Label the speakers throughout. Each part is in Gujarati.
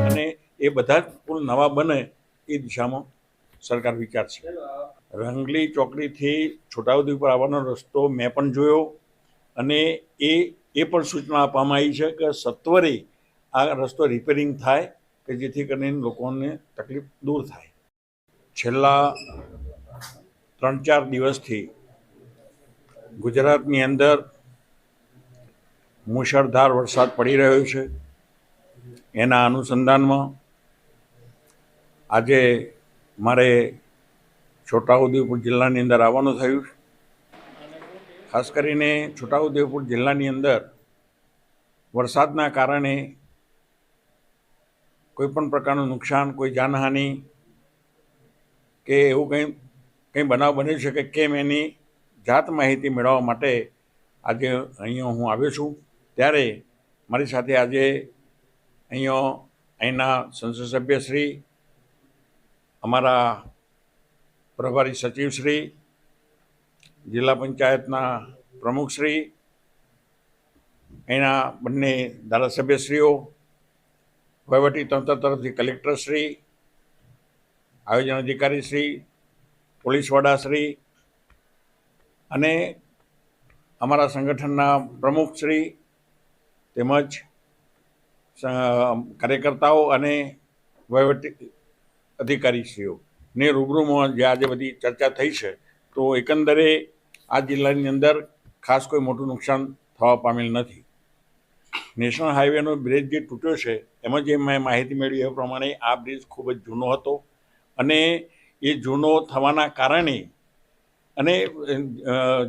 Speaker 1: અને એ બધા જ પુલ નવા બને એ દિશામાં સરકાર વિચારશે. રંગલી ચોકડીથી છોટાઉદેપુર આવવાનો રસ્તો મેં પણ જોયો અને એ પણ સૂચના આપવામાં આવી છે કે સત્વરે આ રસ્તો રિપેરિંગ થાય કે જેથી કરીને લોકોને તકલીફ દૂર થાય. છેલ્લા 3-4 દિવસથી ગુજરાતની અંદર મુશળધાર વરસાદ પડી રહ્યો છે. એના અનુસંધાનમાં આજે મારે છોટાઉદેપુર જિલ્લાની અંદર આવવાનું થયું. ખાસ કરીને છોટાઉદેપુર જિલ્લાની અંદર વરસાદના કારણે કોઈ પણ પ્રકારનું નુકસાન, કોઈ જાનહાનિ કે એવું કંઈ બનાવ બન્યો છે કે કેમ એની જાત માહિતી મેળવવા માટે આજે અહીંયા હું આવ્યો છું. ત્યારે મારી સાથે આજે અહીંના સંસદ સભ્યશ્રી, અમારા પ્રભારી સચિવશ્રી, જિલ્લા પંચાયતના પ્રમુખશ્રી, અહીંના બંને ધારાસભ્યશ્રીઓ, વહીવટીતંત્ર તરફથી કલેક્ટરશ્રી, આયોજન અધિકારીશ્રી, પોલીસ વડાશ્રી અને અમારા સંગઠનના પ્રમુખશ્રી તેમજ કાર્યકર્તાઓ અને વહીવટી અધિકારીશ્રીઓને રૂબરૂમાં જે આજે બધી ચર્ચા થઈ છે, તો એકંદરે આ જિલ્લાની અંદર ખાસ કોઈ મોટું નુકસાન થવા પામેલ નથી. નેશનલ હાઈવેનો બ્રિજ જે તૂટ્યો છે એમાં જે મેં માહિતી મેળવી એ પ્રમાણે આ બ્રિજ ખૂબ જ જૂનો હતો અને એ જૂનો થવાના કારણે અને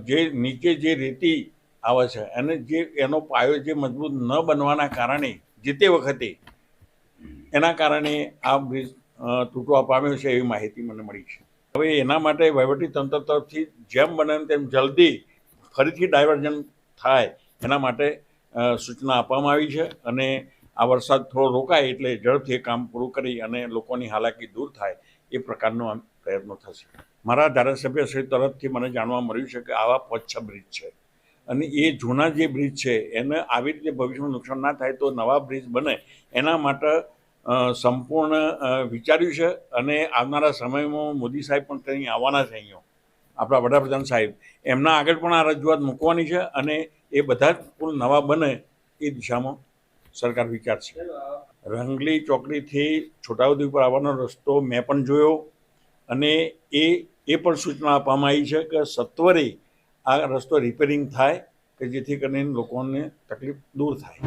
Speaker 1: જે નીચે જે રેતી આવે છે અને જે એનો પાયો જે મજબૂત ન બનવાના કારણે જે તે વખતે એના કારણે આ બ્રિજ તૂટવા પામ્યો છે એવી માહિતી મને મળી છે. હવે એના માટે વહીવટીતંત્ર તરફથી જેમ બને તેમ જલ્દી ફરીથી ડાયવર્ઝન થાય એના માટે સૂચના આપવામાં આવી છે અને આ વરસાદ થોડો રોકાય એટલે ઝડપથી કામ પૂરું કરી અને લોકોની હાલાકી દૂર થાય એ પ્રકારનો પ્રયત્નો થશે. મારા ધારાસભ્યશ્રી તરફથી મને જાણવા મળ્યું છે કે આવા 5-6 બ્રિજ છે અને એ જૂના જે બ્રિજ છે એને આવી રીતે ભવિષ્યમાં નુકસાન ના થાય તો નવા બ્રિજ બને એના માટે સંપૂર્ણ વિચાર્યું છે અને આવનારા સમયમાં મોદી સાહેબ પણ કંઈ આવવાના છે. અહીંયા આપણા વડાપ્રધાન સાહેબ એમના આગળ પણ આ રજૂઆત મૂકવાની છે અને એ બધા જ પુલ નવા બને એ દિશામાં સરકાર વિચારશે. રંગલી ચોકડીથી છોટાઉદેપુર આવવાનો રસ્તો મેં પણ જોયો અને એ પણ સૂચના આપવામાં આવી છે કે સત્વરે આ રસ્તો રિપેરિંગ થાય કે જેથી કરીને લોકોને તકલીફ દૂર થાય.